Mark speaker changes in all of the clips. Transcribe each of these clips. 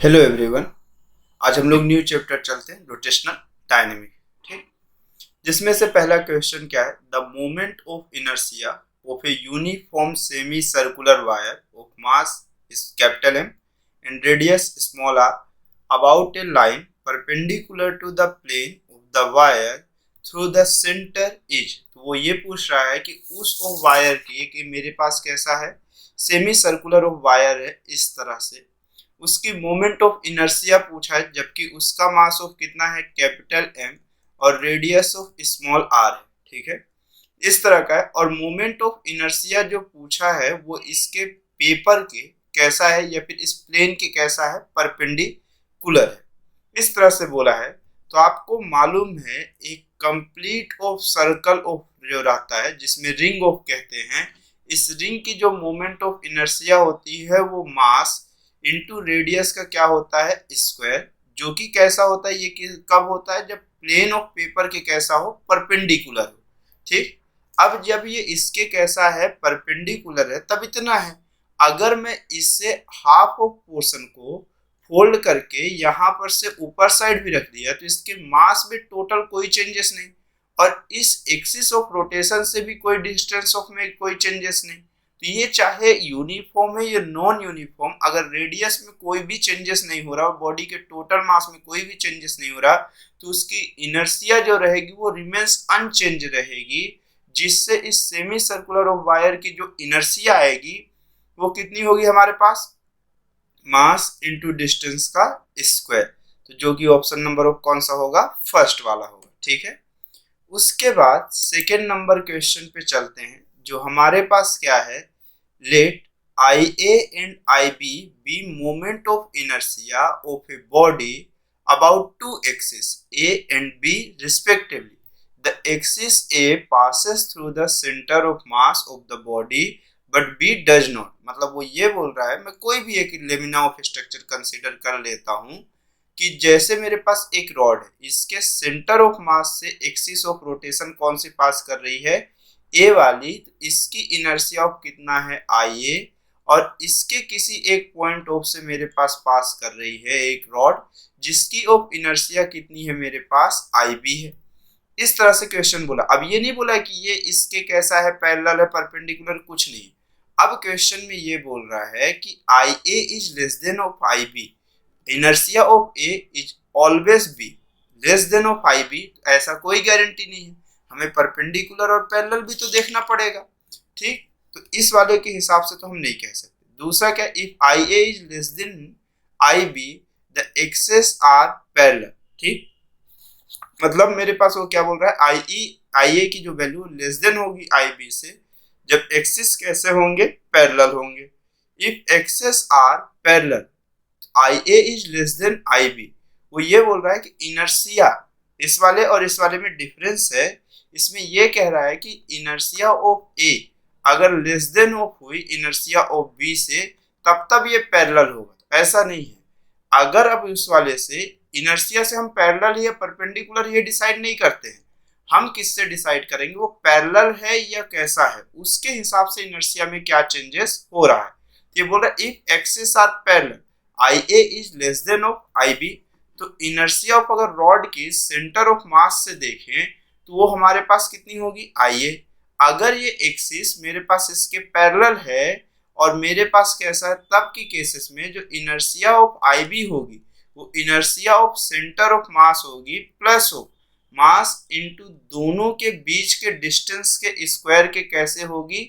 Speaker 1: Hello everyone. आज हम लोग न्यू चैप्टर चलते हैं रोटेशनल डायनेमिक। ठीक, जिसमें से पहला क्वेश्चन क्या है, the moment of inertia of a uniform semi circular wire of mass is capital M and radius small R about a line perpendicular to the plane of the wire through the centre is. तो वो ये पूछ रहा है कि उस of wire की, कि मेरे पास कैसा है, सेमी सर्कुलर ऑफ वायर है इस तरह से, उसकी मोमेंट ऑफ इनर्शिया पूछा है, जबकि उसका मास ऑफ कितना है, कैपिटल एम, और रेडियस ऑफ स्मॉल आर है। ठीक है, इस तरह का है। और मोमेंट ऑफ इनर्शिया जो पूछा है वो इसके पेपर के कैसा है या फिर इस प्लेन के कैसा है, परपेंडिकुलर है, इस तरह से बोला है। तो आपको मालूम है एक कंप्लीट ऑफ सर्कल ऑफ जो रहता है जिसमें रिंग ऑफ कहते हैं, इस रिंग की जो मोमेंट ऑफ इनर्शिया होती है वो मास इंटू रेडियस का क्या होता है, स्क्वायर, जो कि कैसा होता है, ये कब होता है, जब प्लेन ऑफ पेपर के कैसा हो, परपेंडिकुलर हो। ठीक, अब जब ये इसके कैसा है, परपेंडिकुलर है, तब इतना है। अगर मैं इससे हाफ ऑफ पोर्शन को फोल्ड करके यहाँ पर से ऊपर साइड भी रख दिया तो इसके मास में टोटल कोई चेंजेस नहीं, और इस एक्सिस ऑफ रोटेशन से भी कोई डिस्टेंस ऑफ में कोई चेंजेस नहीं। तो ये चाहे यूनिफॉर्म है या नॉन यूनिफॉर्म, अगर रेडियस में कोई भी चेंजेस नहीं हो रहा और बॉडी के टोटल मास में कोई भी चेंजेस नहीं हो रहा, तो उसकी इनर्शिया जो रहेगी वो रिमेन्स अनचेंज रहेगी, जिससे इस सेमी सर्कुलर ऑफ वायर की जो इनर्शिया आएगी वो कितनी होगी हमारे पास, मास इंटू डिस्टेंस का स्क्वायर। तो जो कि ऑप्शन नंबर ऑफ कौन सा होगा, फर्स्ट वाला होगा। ठीक है, उसके बाद सेकेंड नंबर क्वेश्चन पे चलते हैं, जो हमारे पास क्या है, late IA and IB be moment of inertia of a body about two axes A and B respectively. The axis A passes through the center of mass of the body but B does not. मतलब वो ये बोल रहा है, मैं कोई भी एक लेमिना ऑफ स्ट्रक्चर कंसीडर कर लेता हूँ कि जैसे मेरे पास एक रॉड है, इसके सेंटर ऑफ मास से एक्सिस ऑफ रोटेशन कौन सी पास कर रही है, ए वाली, तो इसकी इनर्शिया ऑफ कितना है, IA, और इसके किसी एक पॉइंट ऑफ से मेरे पास पास कर रही है एक रॉड, जिसकी ऑफ इनर्शिया कितनी है मेरे पास, IB है। इस तरह से क्वेश्चन बोला। अब ये नहीं बोला कि ये इसके कैसा है, पैरेलल है, परपेंडिकुलर, कुछ नहीं। अब क्वेश्चन में ये बोल रहा है कि IA is less than of IB, inertia of A is always be less than of IB। ऐसा कोई गारंटी नहीं है, हमें परपेंडिकुलर और पैरेलल भी तो देखना पड़ेगा। ठीक, तो इस वाले के हिसाब से तो हम नहीं कह सकते। दूसरा क्या, if IA is less than IB the axes are parallel. ठीक, मतलब मेरे पास वो क्या बोल रहा है, IA की जो वैल्यू लेस देन होगी IB से, जब एक्सिस कैसे होंगे, पैरेलल होंगे। If axes are parallel IA is less than IB, वो ये बोल रहा है कि इनर्शिया, इस वाले और इस वाले में डिफरेंस है, इसमें ये कह रहा है कि इनर्शिया ऑफ A अगर लेस देन ऑफ हुई इनर्शिया ऑफ B से, तब ये पैरेलल होगा। तो ऐसा नहीं है, अगर अब इस वाले से इनर्शिया से हम पैरेलल या परपेंडिकुलर ये डिसाइड नहीं करते हैं, हम किससे डिसाइड करेंगे, वो पैरेलल है या कैसा है, उसके हिसाब से इनर्शिया में क्या चेंजेस हो रहा है। ये बोल रहा है if axis are parallel IA is less than of IB, तो इनर्शिया ऑफ अगर रॉड की सेंटर ऑफ मास से देखें तो वो हमारे पास कितनी होगी, IA। अगर ये एक्सिस मेरे पास इसके पैरेलल है और मेरे पास कैसा है, तब की केसेस में जो इनर्शिया ऑफ IB होगी वो इनर्शिया ऑफ सेंटर ऑफ मास होगी प्लस ऑफ मास इनटू दोनों के बीच के डिस्टेंस के स्क्वायर के कैसे होगी,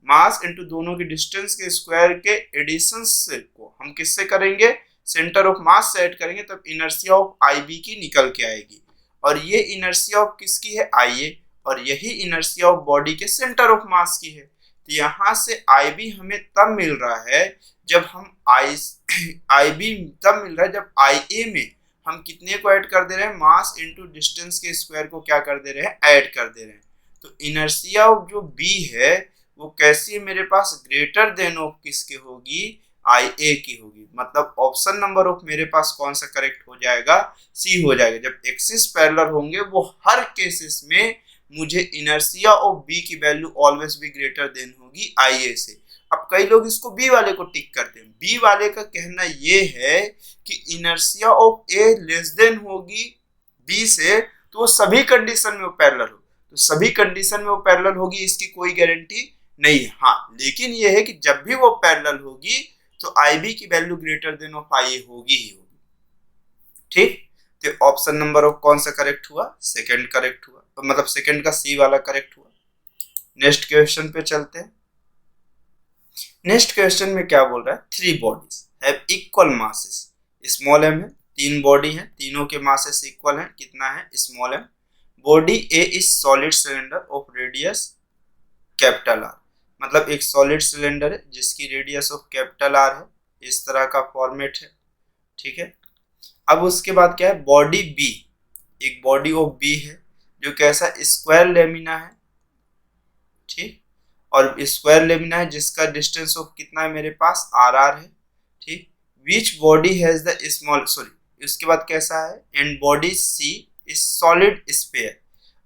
Speaker 1: मास इनटू दोनों के डिस्टेंस के स्क्वायर के एडिशन से को हम किससे करेंगे, सेंटर ऑफ मास से ऐड करेंगे, तब इनर्शिया ऑफ IB की निकल के आएगी। और ये इनर्शिया ऑफ किसकी है, IA, और यही इनर्शिया ऑफ बॉडी के सेंटर ऑफ मास की है। तो यहाँ से IB हमें तब मिल रहा है जब हम IB तब मिल रहा है जब IA में हम कितने को ऐड कर दे रहे हैं, मास इनटू डिस्टेंस के स्क्वायर को क्या कर दे रहे हैं, ऐड कर दे रहे हैं। तो इनर्शिया ऑफ जो B है वो कैसी है मेरे पास, ग्रेटर देन ऑफ किसके होगी, IA की होगी। मतलब ऑप्शन नंबर ऑफ मेरे पास कौन सा करेक्ट हो जाएगा, C हो जाएगा। जब एक्सिस पैरेलल होंगे वो हर केसेस में मुझे इनर्शिया ऑफ B की वैल्यू ऑलवेज भी ग्रेटर देन होगी IA से। अब कई लोग इसको बी वाले को टिक करते हैं। बी वाले का कहना ये है कि inertia of A less than होगी बी से, तो सभी कंडीशन में वो पैरेलल हो, तो सभी कंडीशन में वो पैरेलल होगी, इसकी कोई गारंटी नहीं है। हाँ, लेकिन ये है कि जब भी वो पैरेलल होगी तो आई बी की वैल्यू ग्रेटर देन ऑफ आई ए होगी ही होगी। ठीक, तो ऑप्शन नंबर ऑफ कौन सा करेक्ट हुआ? सेकंड करेक्ट हुआ, तो मतलब सेकंड का सी वाला करेक्ट हुआ। नेक्स्ट क्वेश्चन पे चलते हैं। नेक्स्ट क्वेश्चन में क्या बोल रहा है? 3 bodies have equal masses, small M है, 3 बॉडी है, तीनों के मासेस इक्वल है, कितना है? Small M. Body A is solid cylinder of radius capital R, मतलब एक सॉलिड सिलेंडर है जिसकी रेडियस ऑफ कैपिटल आर है, इस तरह का फॉर्मेट है। ठीक है, अब उसके बाद क्या है? बॉडी बी, एक बॉडी ऑफ बी है जो कैसा? स्क्वायर लेमिना है। ठीक, और स्क्वायर लेमिना है जिसका डिस्टेंस ऑफ कितना है मेरे पास? आर आर है। ठीक, which body has the small, sorry उसके बाद कैसा है? And body C is solid sphere.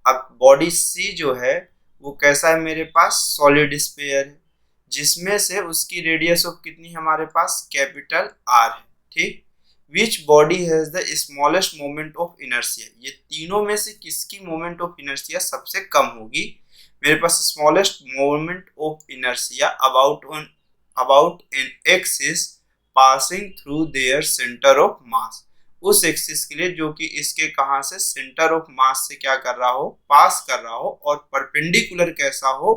Speaker 1: अब बॉडी सी जो है वो कैसा है मेरे पास? सॉलिड स्फीयर है, जिसमें से उसकी रेडियस ऑफ कितनी है हमारे पास? कैपिटल आर है। ठीक, which body has the smallest moment of inertia, ये तीनों में से किसकी मोमेंट ऑफ इनर्शिया सबसे कम होगी? मेरे पास smallest moment of inertia about an axis passing through their centre of mass, उस एक्सिस के लिए जो कि इसके कहां से? सेंटर ऑफ मास से क्या कर रहा हो? पास कर रहा हो, और परपेंडिकुलर कैसा हो?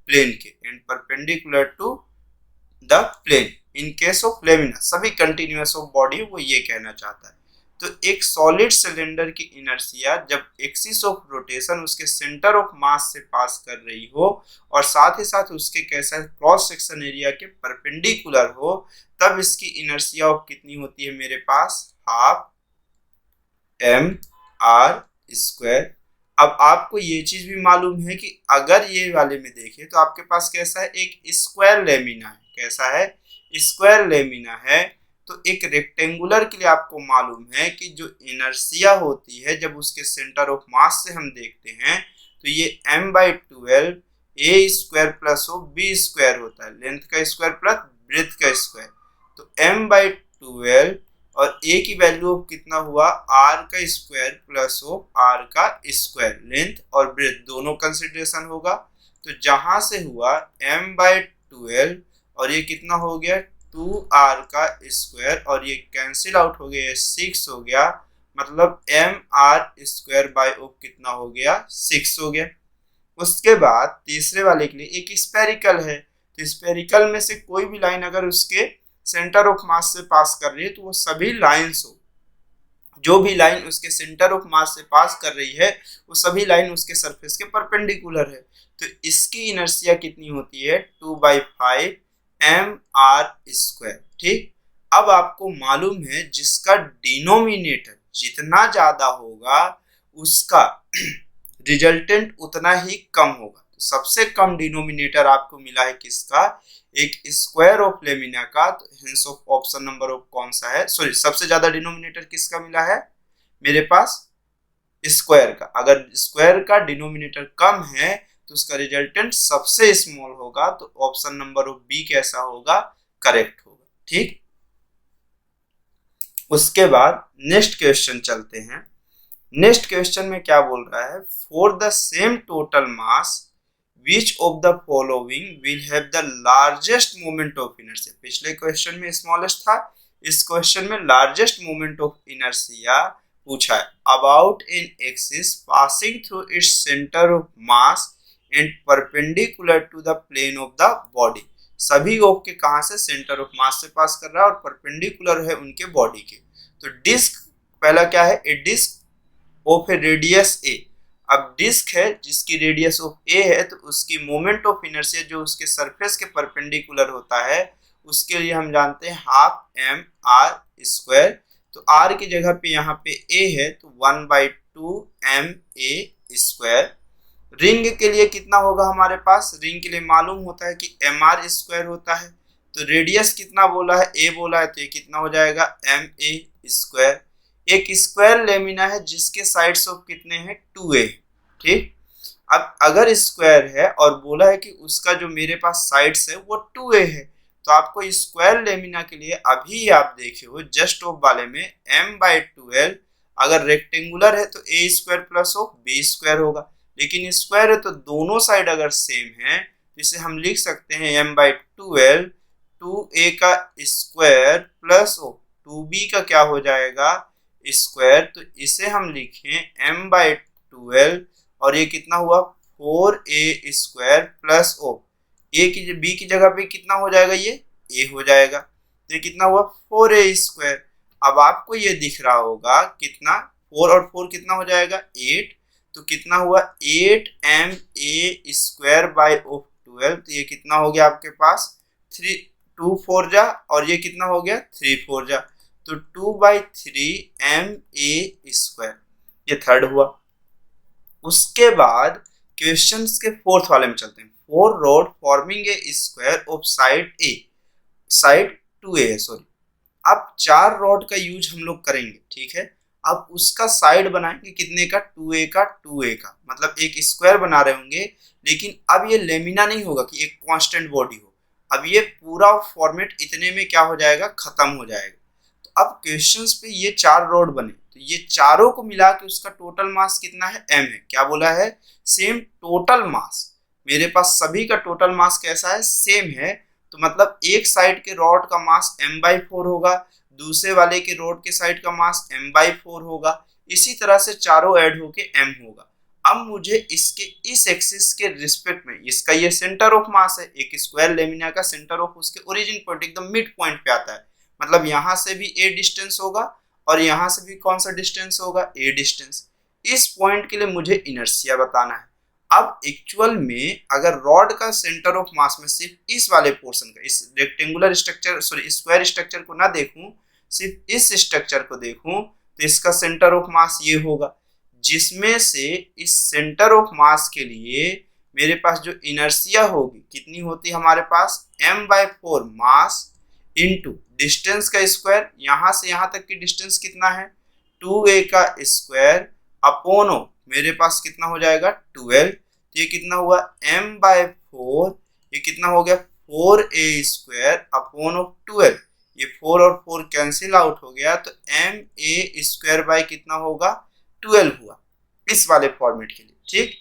Speaker 1: प्लेन के, and perpendicular to the plane in case of lamina, सभी कंटिन्यूअस ऑफ बॉडी, वो ये कहना चाहता है। तो एक सॉलिड सिलेंडर की इनर्शिया जब एक्सिस ऑफ रोटेशन उसके सेंटर ऑफ मास से पास कर रही हो और साथ ही साथ उसके कैसा क्रॉस सेक्शन एरिया के परपेंडिकुलर हो, तब इसकी इनर्शिया ऑफ कितनी होती है मेरे पास? Half M R square. अब आपको ये चीज भी मालूम है कि अगर ये वाले में देखें तो आपके पास कैसा है? एक स्क्वायर लेमिना है। कैसा है? स्क्वायर लेमिना है। तो एक रेक्टेंगुलर के लिए आपको मालूम है कि जो इनर्शिया होती है जब उसके सेंटर ऑफ मास से हम देखते हैं तो ये m/12 A square plus of B square होता है, लेंथ का स्क्वायर प्लस ब्रेथ का स्क्वायर। तो m/12 और a की वैल्यू ऑफ कितना हुआ? r का स्क्वायर प्लस ऑफ r का स्क्वायर, लेंथ और ब्रेथ दोनों कंसिडरेशन होगा। तो जहां से हुआ m/12 और ये कितना हो गया? 2r का स्क्वायर, और ये कैंसिल आउट हो गया, 6 हो गया, मतलब mr स्क्वायर बाय ऑफ कितना हो गया? 6 हो गया। उसके बाद तीसरे वाले के लिए एक स्फेरिकल है, तो स्फेरिकल में से कोई भी लाइन अगर उसके सेंटर ऑफ मास से पास कर रही है तो वो सभी लाइंस हो, जो भी लाइन उसके सेंटर ऑफ मास से पास कर रही है वो सभी लाइन उसके सरफेस के परपेंडिकुलर है। तो इसकी इनर्शिया कितनी होती है? 2/5 mr स्क्वायर। ठीक, अब आपको मालूम है जिसका डिनोमिनेटर जितना ज्यादा होगा उसका रिजल्टेंट उतना ही कम होगा। तो सबसे कम डिनोमिनेटर आपको मिला है किसका? एक स्क्वायर ऑफ लेमिना का। तो hence of option number of कौन सा है? सॉरी, सबसे ज्यादा डिनोमिनेटर किसका मिला है मेरे पास? स्क्वायर का। अगर स्क्वायर का डिनोमिनेटर कम है तो उसका रिजल्टेंट सबसे स्मॉल होगा, तो ऑप्शन नंबर ऑफ बी कैसा होगा? करेक्ट होगा। ठीक, उसके बाद नेक्स्ट क्वेश्चन चलते हैं। नेक्स्ट क्वेश्चन में क्या बोल रहा है? For the same total mass which of the following will have the largest moment of inertia. पिछले क्वेश्चन में स्मॉलेस्ट था, इस क्वेश्चन में लार्जेस्ट मोमेंट ऑफ इनर्शिया पूछा है। About an axis passing through its centre of mass and perpendicular to the plane of the body. सभी ऑफ के कहां से? सेंटर ऑफ मास से पास कर रहा है और परपेंडिकुलर है उनके बॉडी के। तो डिस्क पहला क्या है? ए डिस्क ऑफ ए रेडियस ए। अब डिस्क है जिसकी रेडियस ऑफ ए है, तो उसकी मोमेंट ऑफ इनर्शिया जो उसके सरफेस के परपेंडिकुलर होता है उसके लिए हम जानते हैं हाफ एम आर स्क्वायर। तो आर की जगह पे यहाँ पे ए है तो 1/2 एम ए स्क्वायर। रिंग के लिए कितना होगा हमारे पास? रिंग के लिए मालूम होता है कि एम आर स्क्वायर होता है। तो रेडियस कितना बोला है? ए बोला है, तो ये कितना हो जाएगा? M A square. एक स्क्वायर लेमिना है जिसके साइड्स ऑफ कितने हैं? 2a। ठीक, अब अगर स्क्वायर है और बोला है कि उसका जो मेरे पास साइड्स है वो 2a है, तो आपको स्क्वायर लेमिना के लिए अभी आप देखे हो जस्ट ऑफ वाले में m/12 अगर रेक्टेंगुलर है तो a square plus of b square होगा, लेकिन स्क्वायर है तो दोनों साइड अगर सेम है तो इसे हम लिख सकते हैं m/12 2a का स्क्वायर प्लस ऑफ 2b का क्या हो जाएगा स्क्वायर, तो इसे हम लिखें m/12 और ये कितना हुआ 4a स्क्वायर प्लस ऑफ ए की बी की जगह पे कितना हो जाएगा ये a हो जाएगा, तो ये कितना हुआ 4a स्क्वायर। अब आपको ये दिख रहा होगा कितना 4 और 4 कितना हो जाएगा 8, तो कितना हुआ 8ma स्क्वायर बाय ऑफ 12, तो ये कितना हो गया आपके पास 3 2 4 जा और ये कितना हो गया 3 4 जा, तो 2/3ma स्क्वायर, ये थर्ड हुआ। उसके बाद क्वेश्चंस के फोर्थ वाले में चलते हैं। 4 rod forming a square of side A, side 2a है सॉरी। अब 4 रॉड का यूज हम लोग करेंगे, ठीक है। अब उसका साइड बनाएंगे कितने का 2a का, 2a का मतलब एक स्क्वायर बना रहे होंगे, लेकिन अब ये लेमिना नहीं होगा कि एक कांस्टेंट बॉडी हो, अब ये पूरा फॉर्मेट इतने में क्या हो जाएगा खत्म हो जाएगा। तो अब क्वेश्चंस पे ये 4 रॉड बने, तो ये चारों को मिला के उसका टोटल मास कितना है m है, क्या बोला है सेम टोटल मास, मेरे पास सभी का टोटल मास कैसा है सेम है, तो मतलब एक साइड के रॉड का मास m/4 होगा, दूसरे वाले के रॉड के साइड का मास m/4 होगा, इसी तरह से चारों ऐड होके m होगा। अब मुझे इसके इस एक्सिस के रिस्पेक्ट में इसका ये सेंटर ऑफ मास है, एक स्क्वायर लेमिना का सेंटर ऑफ उसके ओरिजिन पॉइंट एकदम मिड पॉइंट पे आता है, मतलब यहाँ से भी a डिस्टेंस होगा और यहाँ से भी कौन सा डिस्टेंस होगा a डिस्टेंस, इस पॉइंट के लिए मुझे इनर्शिया बताना है। अब एक्चुअल में अगर रॉड का सेंटर ऑफ मास में सिर्फ इस वाले पोर्शन का, इस rectangular structure sorry square structure को ना देखूं, सिर्फ इस स्ट्रक्चर को देखूं, तो इसका सेंटर ऑफ मास ये होगा, जिसमें से इस सेंटर ऑफ मास के लिए मेरे पास जो इनर्शिया होगी कितनी होती है हमारे पास m/4 मास इनटू डिस्टेंस का स्क्वायर, यहाँ से यहाँ तक की डिस्टेंस कितना है 2a का स्क्वायर अपॉन मेरे पास कितना हो जाएगा 12, तो ये कितना हुआ m/4, ये कितना हो गया 4a स्क्वायर अपॉन ऑफ 12, ये 4 और 4 कैंसिल आउट हो गया, तो ma स्क्वायर बाय कितना होगा 12 हुआ इस वाले फॉर्मेट के लिए, ठीक।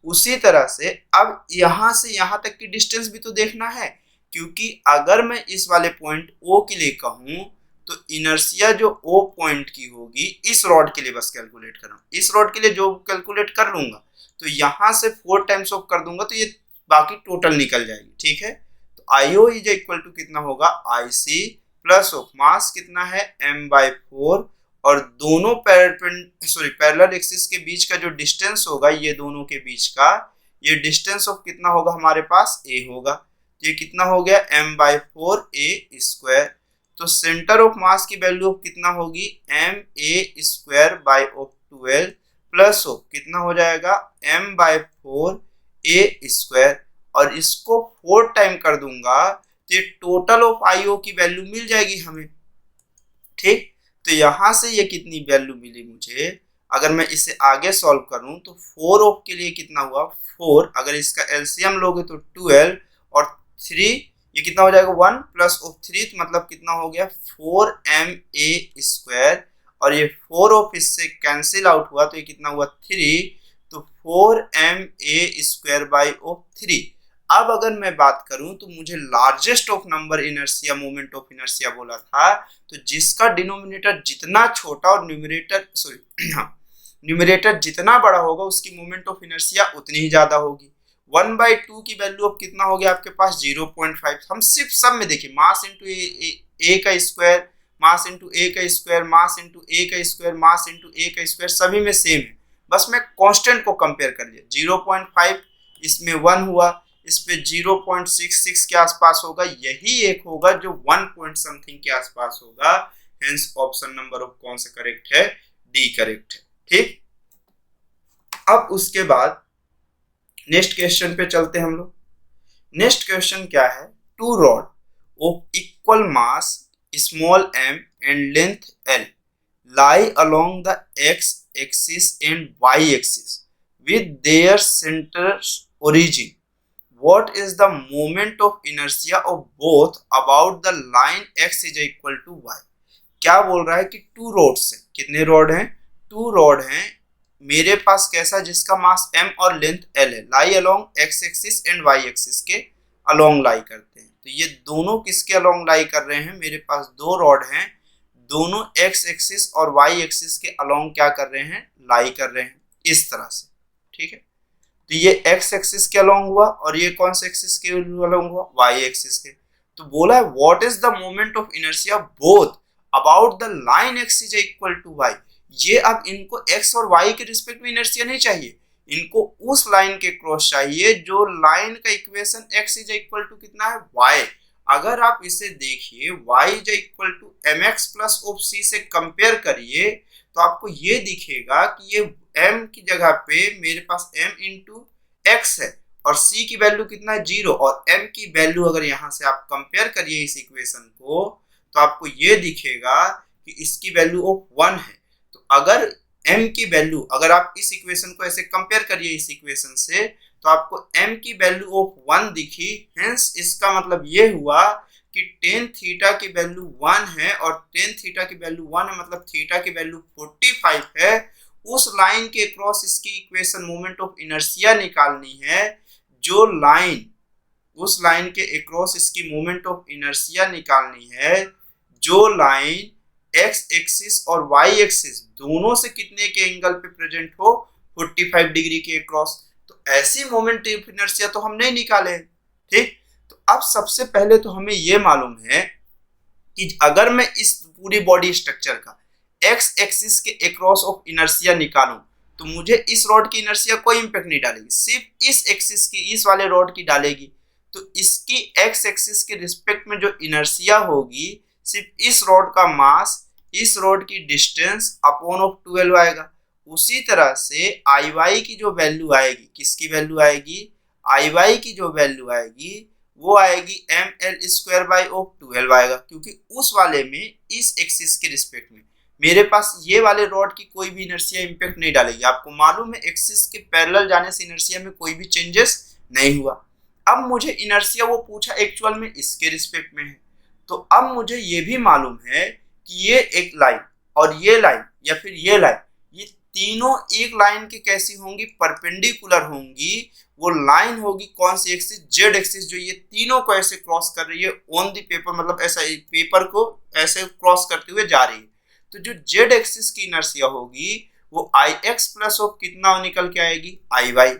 Speaker 1: उसी तरह से अब यहाँ से यहाँ तक की डिस्टेंस भी तो देखना है, क्योंकि अगर मैं इस वाले पॉइंट O के लिए कहूँ तो इनर्शिया जो O पॉइंट की होगी इस रॉड के लिए बस कैलकुलेट कर रहा हूँ, इस रॉड के लिए जो कैलकुलेट कर लूंगा तो यहाँ से 4 टाइम्स ऑफ कर दूंगा तो ये बाकी टोटल निकल जाएगी, ठीक है। तो IO इज इक्वल टू कितना होगा IC प्लस ऑफ मास कितना है m/4 और दोनों पैरेलल एक्सिस के बीच का जो डिस्टेंस होगा ये दोनों के बीच का, ये डिस्टेंस ऑफ कितना होगा हमारे पास a होगा, ये कितना हो गया m/4a स्क्वायर, तो सेंटर ऑफ मास की वैल्यू ऑफ कितना होगी ma square by of 12 plus of कितना हो जाएगा m/4a स्क्वायर, और इसको 4 टाइम कर दूंगा तो ये टोटल ऑफ IO की वैल्यू मिल जाएगी हमें, ठीक। तो यहां से ये कितनी वैल्यू मिली मुझे, अगर मैं इसे आगे सॉल्व करूं तो 4 ऑफ के लिए कितना हुआ 4, अगर इसका एलसीएम लोगे तो 12 और 3 ये कितना हो जाएगा 1 प्लस ऑफ 3, तो मतलब कितना हो गया 4ma स्क्वायर, और ये 4 ऑफ इससे कैंसिल आउट हुआ तो ये कितना हुआ 3, तो 4ma स्क्वायर बाय ऑफ 3। अब अगर मैं बात करूं तो मुझे largest of number inertia moment of inertia बोला था, तो जिसका डिनोमिनेटर जितना छोटा और न्यूमरेटर जितना बड़ा होगा उसकी मोमेंट ऑफ इनर्शिया उतनी ही ज्यादा होगी। 1/2 की वैल्यू ऑफ कितना हो गया आपके पास 0.5, हम सिर्फ सब में देखिए मास इंटू ए का स्क्वायर, मास इंटू ए का स्क्वायर, मास इंटू ए का स्क्वायर, मास इंटू ए का स्क्वायर, सभी में सेम है, बस मैं कांस्टेंट को कंपेयर कर लिया। 0.5 इसमें 1 हुआ, इस पे 0.66 के आसपास होगा, यही एक होगा जो 1 पॉइंट समथिंग के आसपास होगा, हेंस ऑप्शन नंबर ऑफ कौन सा करेक्ट है डी करेक्ट है, ठीक। अब उसके बाद नेक्स्ट क्वेश्चन पे चलते हैं हम लोग। नेक्स्ट क्वेश्चन क्या है, 2 rod of equal mass small m and length l lie along the x axis and y axis with their center's origin. What is the moment of inertia of both about the line x is equal to y? क्या बोल रहा है कि two roads है, कितने road हैं, to road हैं मेरे पास, कैसा, जिसका मास m और लेंथ l है, lie along x axis and y axis के अलोंग लाई करते हैं। तो ये दोनों किसके अलोंग लाई कर रहे हैं, मेरे पास दो रॉड हैं, दोनों x एक्सिस और y एक्सिस के अलोंग क्या कर रहे हैं, लाई कर रहे हैं इस तरह से, ठीक है। तो ये x एक्सिस के अलोंग हुआ और ये कौन से एक्सिस के अलोंग हुआ, y एक्सिस के। तो बोला है what is the moment of inertia both about the line x is equal to y। ये अब इनको x और y के रिस्पेक्ट में इनर्शिया नहीं चाहिए, इनको उस लाइन के क्रॉस चाहिए जो लाइन का equation x is equal to कितना है, y। अगर आप इसे देखिए y is equal to mx plus of c से कंपेयर करिए तो आपको ये दिखेगा कि ये m की जगह पे मेरे पास m इंटू एक्स है और c की वैल्यू कितना है, 0, और m की वैल्यू अगर यहाँ से आप कंपेयर करिए इस इक्वेशन को तो आपको ये दिखेगा कि इसकी वैल्यू ऑफ 1 है। तो अगर m की वैल्यू, अगर आप इस इक्वेशन को ऐसे कंपेयर करिए इस इक्वेशन से तो आपको m की वैल्यू ऑफ 1 दिखी, हेंस इसका मतलब ये हुआ कि टेन थीटा की वैल्यू 1 है और टेन थीटा की वैल्यू 1 है, मतलब थीटा की वैल्यू 45 है। उस लाइन के क्रॉस इसकी इक्वेशन मोमेंट ऑफ इनर्शिया निकालनी है, जो लाइन, उस लाइन के अक्रॉस इसकी मोमेंट ऑफ इनर्शिया निकालनी है जो लाइन x एक्सिस और y एक्सिस दोनों से कितने के एंगल पे प्रेजेंट हो, 45 डिग्री के अक्रॉस। तो ऐसी मोमेंट ऑफ इनर्शिया तो हम नहीं निकाले, ठीक। तो अब सबसे पहले तो हमें ये मालूम है कि अगर मैं इस पूरी बॉडी स्ट्रक्चर का x एक्सिस के अक्रॉस ऑफ इनर्शिया निकालूं तो मुझे इस रॉड की इनर्शिया कोई इंपैक्ट नहीं डालेगी, सिर्फ इस एक्सिस की, इस वाले रॉड की डालेगी। तो इसकी x एक्सिस के रिस्पेक्ट में जो इनर्शिया होगी सिर्फ इस रॉड का मास, इस रॉड की डिस्टेंस अपॉन ऑफ 12 आएगा। उसी तरह से आई वाई की जो वैल्यू आएगी, किसकी वैल्यू आएगी, आई वाई की जो वैल्यू आएगी वो आएगी M L square by of 12 आएगा, क्योंकि उस वाले में इस एक्सिस के रिस्पेक्ट में मेरे पास ये वाले रॉड की कोई भी इनर्शिया इंपैक्ट नहीं डालेगी। आपको मालूम है एक्सिस के पैरेलल जाने से इनर्शिया में कोई भी चेंजेस नहीं हुआ। अब मुझे इनर्शिया वो पूछा एक्चुअल में इसके रिस्पेक्ट में है, तो अब मुझे ये भी मालूम है कि ये एक लाइन और ये लाइन या फिर ये लाइन, ये तीनों एक लाइन की कैसी होंगी, परपेंडिकुलर होंगी। वो लाइन होगी कौन सी एक्सिस, जेड एक्सिस, जो ये तीनों को ऐसे क्रॉस कर रही है ऑन द पेपर, मतलब ऐसा पेपर को ऐसे क्रॉस करते हुए जा रही है। तो जो जेड एक्सिस की इनर्शिया होगी वो आई एक्स प्लस ऑफ कितना निकल के आएगी, आई वाई।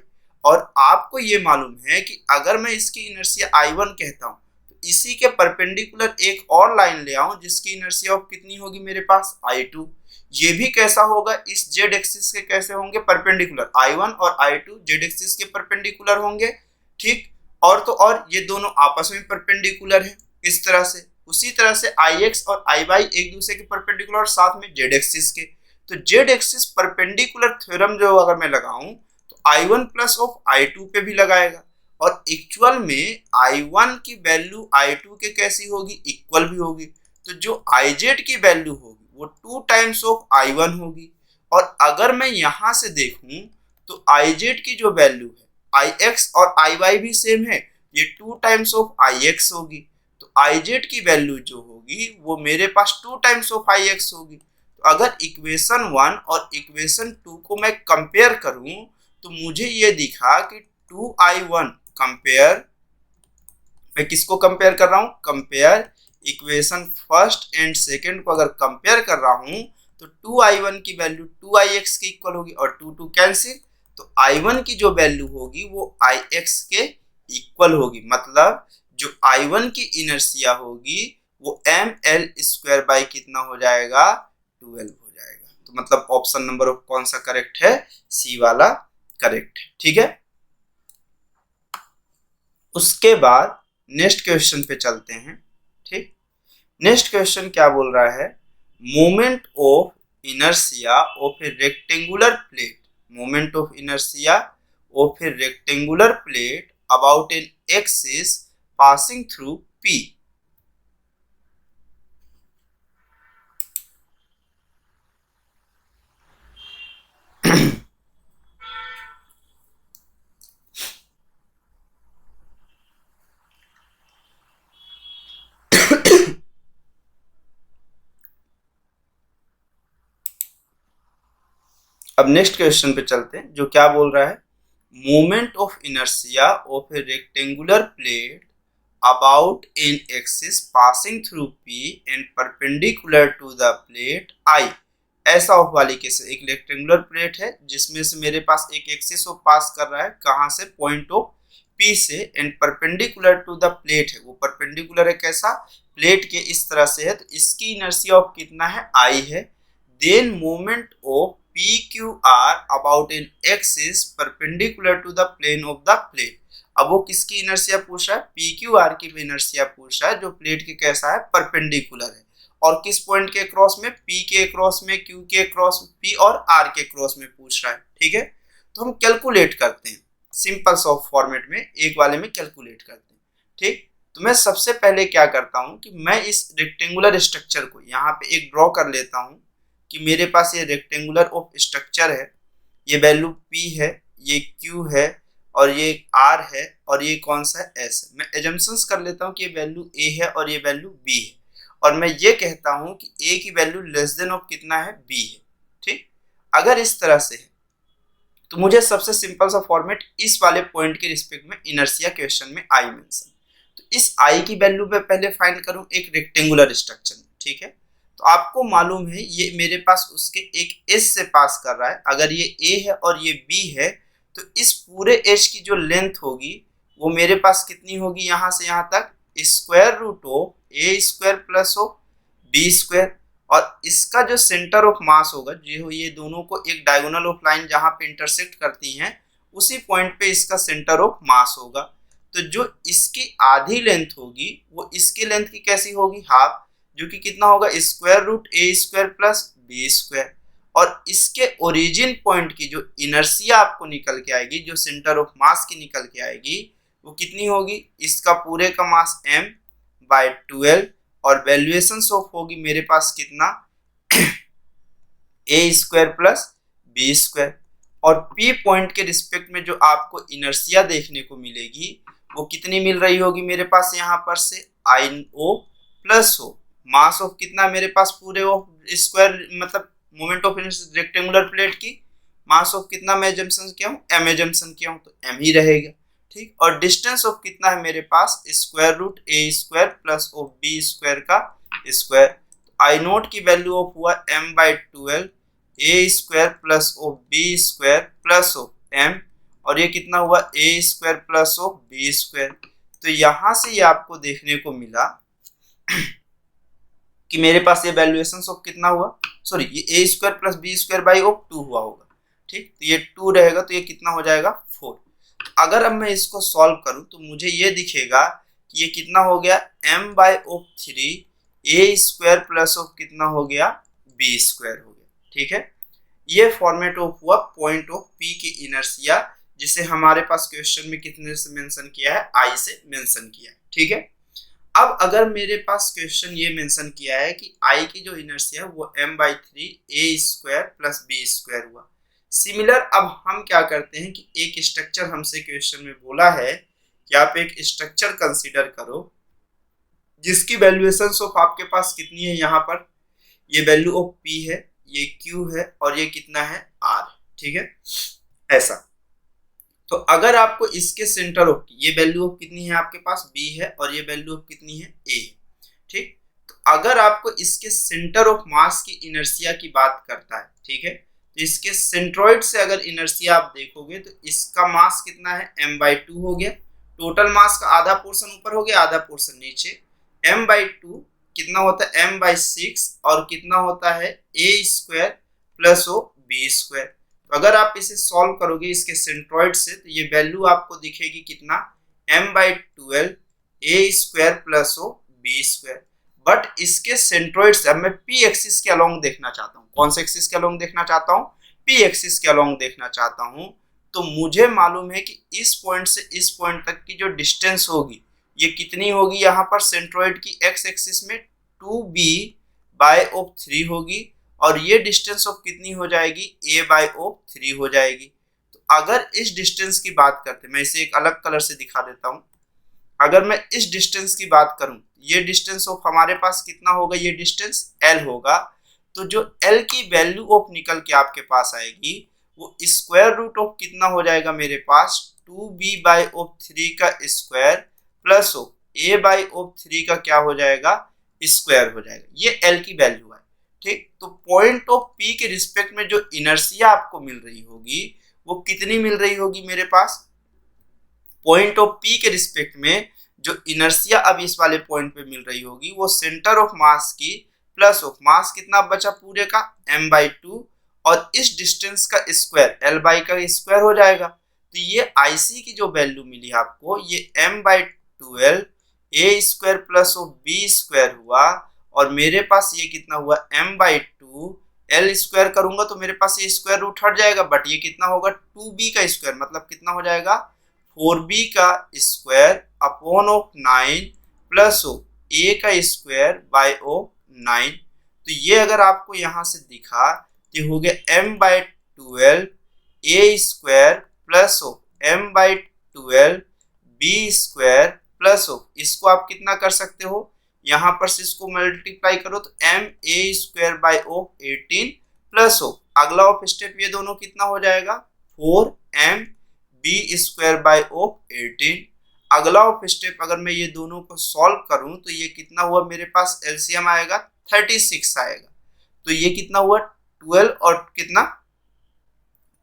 Speaker 1: और आपको ये मालूम है कि अगर मैं इसकी इनर्शिया I1 कहता हूँ तो इसी के परपेंडिकुलर एक और लाइन ले आऊं जिसकी इनर्शिया ऑफ कितनी होगी मेरे पास, I2। ये भी कैसा होगा, इस जेड एक्सिस के कैसे होंगे, परपेंडिकुलर, I1 और I2 जेड एक्सिस के परपेंडिकुलर होंगे, ठीक। और तो और ये दोनों आपस में परपेंडिकुलर है इस तरह से। उसी तरह से IX और IY एक दूसरे के परपेंडिकुलर और साथ में जेड एक्सिस के। तो जेड एक्सिस परपेंडिकुलर थ्योरम जो अगर मैं लगाऊं तो I1 प्लस ऑफ I2 पे भी लगाएगा, और एक्चुअल में I1 की वैल्यू I2 के कैसी होगी, इक्वल भी होगी। तो जो IZ की वैल्यू होगी वो 2 टाइम्स ऑफ I1 होगी। और अगर मैं यहां से देखूं तो IZ की जो वैल्यू है, IX और IY भी सेम है, ये 2 टाइम्स ऑफ IX होगी। तो IZ की वैल्यू जो होगी वो मेरे पास 2 टाइम्स ऑफ IX होगी। तो अगर इक्वेशन 1 और इक्वेशन 2 को मैं कंपेयर करूं तो मुझे ये दिखा कि 2I1 कंपेयर, मैं किसको कंपेयर कर रहा हूं, compare equation first and second को अगर कंपेयर कर रहा हूं तो 2I1 की वैल्यू 2IX के इक्वल होगी और 2 कैंसिल, तो I1 की जो वैल्यू होगी वो IX के इक्वल होगी। मतलब जो I1 की इनर्शिया होगी वो ML स्क्वायर बाई कितना हो जाएगा, 12 हो जाएगा। तो मतलब ऑप्शन नंबर ऑफ कौन सा करेक्ट है, सी वाला करेक्ट है, ठीक है। उसके बाद नेक्स्ट क्वेश्चन पे चलते हैं, ठीक। नेक्स्ट क्वेश्चन क्या बोल रहा है, moment of inertia of a rectangular plate, moment of inertia of a rectangular plate about an axis passing through P। अब नेक्स्ट क्वेश्चन पे चलते हैं, जो क्या बोल रहा है, moment of inertia of a rectangular plate about an axis passing through P and perpendicular to the plate I. ऐसा ऑफ वाली केस, एक रेक्टेंगुलर प्लेट है जिसमें से मेरे पास एक एक्सिस ऑफ पास कर रहा है, कहाँ से, पॉइंट ऑफ पी से, and perpendicular to the plate है, वो परपेंडिकुलर है कैसा, प्लेट के इस तरह से है, तो इसकी इनर्शिया ऑफ कितना है, आई है। Then moment of P Q R about an axis perpendicular to the plane of the plate. अब वो किसकी इनर्शिया पूछ रहा है, पी क्यू आर की इनर्शिया पूछ रहा है, जो प्लेट के कैसा है, परपेंडिकुलर है, और किस पॉइंट के क्रॉस में, पी के क्रॉस में, क्यू के क्रॉस में, पी और आर के क्रॉस में पूछ रहा है। ठीक है, तो हम कैलकुलेट करते हैं सिंपल सॉफ्ट फॉर्मेट में, एक वाले में कैलकुलेट करते हैं। ठीक, तो मैं सबसे पहले क्या करता हूं कि मैं इस रेक्टेंगुलर स्ट्रक्चर को यहाँ पे एक ड्रॉ कर लेता हूं कि मेरे पास ये रेक्टेंगुलर ऑफ स्ट्रक्चर है, ये वैल्यू P है, ये Q है, और ये R है, और ये कौन सा है, S है। मैं एजम्पशंस कर लेता हूँ कि ये वैल्यू A है और ये वैल्यू B है, और मैं ये कहता हूँ कि A की वैल्यू लेस देन ऑफ कितना है, B है। ठीक, अगर इस तरह से है तो मुझे सबसे सिंपल सा फॉर्मेट इस वाले पॉइंट के रिस्पेक्ट में इनर्शिया क्वेश्चन में I मेंशन, तो इस I की वैल्यू पे पहले फाइंड करूँ एक रेक्टेंगुलर स्ट्रक्चर में। ठीक है, तो आपको मालूम है ये मेरे पास उसके एक एज से पास कर रहा है, अगर ये ए है और ये बी है तो इस पूरे एज की जो लेंथ होगी वो मेरे पास कितनी होगी, यहाँ से यहाँ तक square root of A square plus of B square, और इसका जो सेंटर ऑफ मास होगा, जो ये दोनों को एक डायगोनल ऑफ लाइन जहाँ पे इंटरसेक्ट करती हैं उसी पॉइंट पे इसका सेंटर ऑफ मास होगा, तो जो इसकी आधी लेंथ होगी वो इसकी लेंथ की कैसी होगी, हाफ, जो कि कितना होगा, square root A square plus B square, और इसके ओरिजिन पॉइंट की जो इनर्शिया आपको निकल के आएगी, जो सेंटर ऑफ मास की निकल के आएगी, वो कितनी होगी, इसका पूरे का मास m/12, और वैल्यूएशन ऑफ होगी मेरे पास कितना, ए स्क्वायर प्लस बी स्क्वायर, और पी पॉइंट के रिस्पेक्ट में जो आपको इनर्शिया देखने को मिलेगी वो कितनी मिल रही होगी मेरे पास, यहाँ पर से IO प्लस हो मास ऑफ कितना मेरे पास पूरे ऑफ स्क्वायर, मतलब मोमेंट ऑफ रेक्टेंगुलर प्लेट की मास ऑफ कितना मैं एजम्पशन किया हूँ, m एजम्पशन किया हूँ, तो m ही रहेगा। ठीक, और डिस्टेंस ऑफ कितना है मेरे पास, square root A square plus of B square का स्क्वायर, तो आई नोट की वैल्यू ऑफ हुआ m/12 A square plus of B square plus of m, और ये कितना हुआ, A square plus of B square. तो यहाँ से ये आपको देखने को मिला कि मेरे पास ये वैल्यूएशन ऑफ कितना हुआ, सॉरी ये A square plus B square by of 2 हुआ होगा। ठीक, तो ये 2 रहेगा तो ये कितना हो जाएगा, 4। अगर अब मैं इसको सॉल्व करूं तो मुझे ये दिखेगा कि ये कितना हो गया, m/3 A square plus of कितना हो गया, बी स्क्वायर हो गया। ठीक है, ये फॉर्मेट ऑफ हुआ पॉइंट ऑफ पी की इनर्शिया, जिसे हमारे पास क्वेश्चन में कितने से मेंशन किया है, आई से मेंशन किया है। ठीक है, अब अगर मेरे पास क्वेश्चन ये मेंशन किया है कि आई की जो इनर्शिया है वो m/3 ए स्क्वायर प्लस बी स्क्वायर हुआ, सिमिलर अब हम क्या करते हैं कि एक स्ट्रक्चर हमसे क्वेश्चन में बोला है कि आप एक स्ट्रक्चर कंसीडर करो जिसकी वैल्यूएशन ऑफ आपके पास कितनी है, यहाँ पर ये वैल्यू ऑफ P है, ये Q है, और ये कितना है, R। ठीक है, ऐसा, तो अगर आपको इसके सेंटर ऑफ ये वैल्यू ऑफ कितनी है आपके पास, B है, और ये वैल्यू ऑफ कितनी है, A। ठीक, तो अगर आपको इसके सेंटर ऑफ मास की इनर्शिया की बात करता है, ठीक है, तो इसके सेंट्रोइड से अगर इनर्शिया आप देखोगे तो इसका मास कितना है, m/2 हो गया, टोटल मास का आधा पोर्शन ऊपर हो गया, आधा पोर्शन नीचे, m/2 कितना होता है, m/6, और कितना होता है, a square plus of B square. तो अगर आप इसे सॉल्व करोगे इसके सेंट्रोइड से तो ये वैल्यू आपको दिखेगी कितना, m/12 a square plus of B square. But इसके सेंट्रोइड से अब मैं p एक्सिस के अलोंग देखना चाहता हूँ, कौन से एक्सिस के अलोंग देखना चाहता हूँ, p एक्सिस के अलोंग देखना चाहता हूँ, तो मुझे मालूम है कि इस पॉइंट से इस पॉइंट तक की जो डिस्टेंस होगी ये कितनी होगी, यहाँ पर सेंट्रोइड की x एक्सिस में 2b/3 होगी, और ये डिस्टेंस ऑफ कितनी हो जाएगी, a/3 हो जाएगी। तो अगर इस डिस्टेंस की बात करते, मैं इसे एक अलग कलर से दिखा देता हूँ, अगर मैं इस डिस्टेंस की बात करूं, ये डिस्टेंस ऑफ हमारे पास कितना होगा, ये डिस्टेंस L होगा, तो जो L की वैल्यू ऑफ निकल के आपके पास आएगी वो स्क्वायर रूट ऑफ कितना हो जाएगा मेरे पास 2b/3 का स्क्वायर प्लस ऑफ a/3 का क्या हो जाएगा स्क्वायर हो जाएगा। ये L की वैल्यू है, ठीक। तो पॉइंट ऑफ P के रिस्पेक्ट में जो इनर्शिया आपको मिल रही होगी वो कितनी मिल रही होगी मेरे पास, पॉइंट ऑफ P के रिस्पेक्ट में जो इनर्शिया अब इस वाले पॉइंट पे मिल रही होगी वो सेंटर ऑफ मास की प्लस ऑफ मास कितना बचा पूरे का m/2 और इस डिस्टेंस का स्क्वायर L बाई का स्क्वायर हो जाएगा। तो ये IC की जो वैल्यू मिली आपको ये m/12 a square plus of b square हुआ और मेरे पास ये कितना हुआ m/2 L स्क्वायर करूंगा तो मेरे पास ये स्क्वायर रूट हट जाएगा, बट ये कितना होगा 2b का स्क्वायर मतलब कितना हो जाएगा 4b का square upon of 9 plus of a का स्क्वायर बाय ऑफ 9। तो ये अगर आपको यहाँ से दिखा तो हो गया m/12 a square plus of m/12 b square plus of, इसको आप कितना कर सकते हो यहाँ पर से इसको मल्टीप्लाई करो तो ma square by of 18 plus of अगला ऑफ स्टेप ये दोनों कितना हो जाएगा 4m b square by of 18। अगला ऑफ स्टेप अगर मैं ये दोनों को सॉल्व करूं तो ये कितना हुआ मेरे पास एलसीएम आएगा 36 आएगा। तो ये कितना हुआ 12 और कितना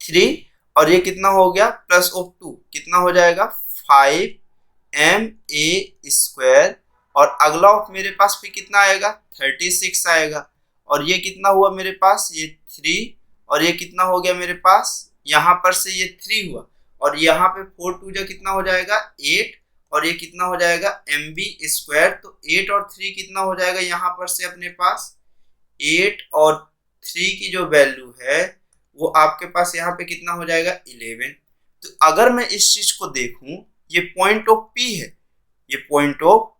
Speaker 1: 3 और ये कितना हो गया प्लस ऑफ 2 कितना हो जाएगा 5ma स्क्वायर और अगला ऑफ मेरे पास भी कितना आएगा 36 आएगा और ये कितना हुआ मेरे पास ये 3 और ये कितना हो गया मेरे पास यहाँ पर से ये 3 हुआ और यहाँ पे 4 2 जा कितना हो जाएगा 8 और ये कितना हो जाएगा mb स्क्वायर। तो 8 और 3 कितना हो जाएगा यहाँ पर से अपने पास 8 और 3 की जो वैल्यू है वो आपके पास यहाँ पे कितना हो जाएगा 11। तो अगर मैं इस चीज को देखूं ये पॉइंट ऑफ P है, ये पॉइंट ऑफ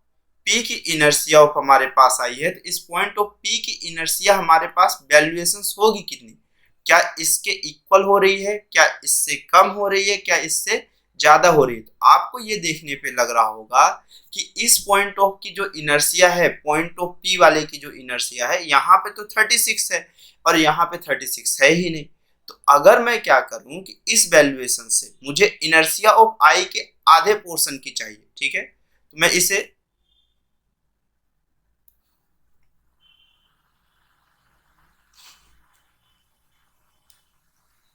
Speaker 1: P की इनर्शिया ऑफ हमारे पास आई है। तो इस पॉइंट ऑफ P की इनर्शिया हमारे पास वैल्यूएशंस होगी कितनी, क्या इसके इक्वल हो रही है, क्या इससे कम हो रही है, क्या इससे ज्यादा हो रही है। तो आपको ये देखने पे लग रहा होगा कि इस पॉइंट ऑफ की जो इनर्शिया है, पॉइंट ऑफ P वाले की जो इनर्शिया है यहाँ पे तो 36 है और यहाँ पे 36 है ही नहीं। तो अगर मैं क्या करूं कि इस वैल्यूएशन से मुझे इनर्शिया ऑफ I के आधे पोर्शन की चाहिए, ठीक है। तो मैं इसे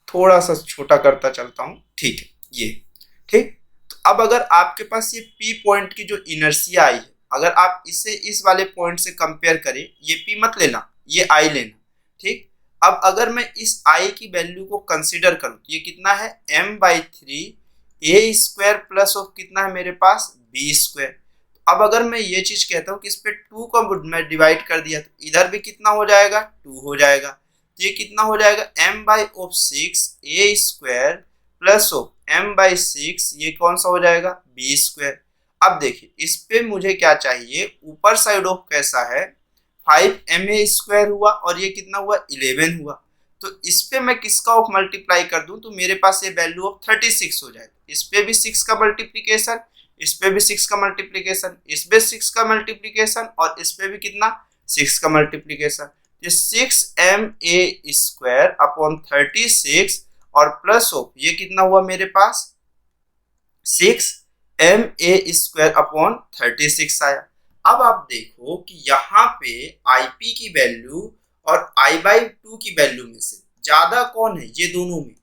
Speaker 1: थोड़ा सा छोटा करता चलता हूं, ठीक है ये ठीक। तो अब अगर आपके पास ये P पॉइंट की जो इनर्शिया आई है अगर आप इसे इस वाले पॉइंट से कंपेयर करें, ये P मत लेना ये I लेना, ठीक। अब अगर मैं इस I की वैल्यू को कंसीडर करूं तो ये कितना है m/3 a square plus of कितना है मेरे पास b स्क्वायर। अब अगर मैं ये चीज कहता हूँ कि इस पे 2 का मैं डिवाइड कर दिया तो इधर भी कितना हो जाएगा 2 हो जाएगा। तो ये कितना हो जाएगा m/6 a square plus of m/6 ये कौन सा हो जाएगा b स्क्वायर। अब देखिए इस पे मुझे क्या चाहिए, ऊपर साइड ऑफ कैसा है 5ma स्क्वायर हुआ और ये कितना हुआ 11 हुआ। तो इस पे मैं किसका ऑफ मल्टीप्लाई कर दूं तो मेरे पास ये वैल्यू ऑफ 36 हो जाएगा। इस पे भी 6 का मल्टीप्लीकेशन, इस पे भी 6 का मल्टीप्लीकेशन, इस पे 6 का मल्टीप्लीकेशन और इस पे भी कितना 6 का मल्टीप्लीकेशन। ये 6ma स्क्वायर अपॉन 36 और प्लस ऑफ ये कितना हुआ मेरे पास 6ma स्क्वायर अपॉन 36 आया। अब आप देखो कि यहाँ पे IP की वैल्यू और I/2 की वैल्यू में से ज्यादा कौन है, ये दोनों में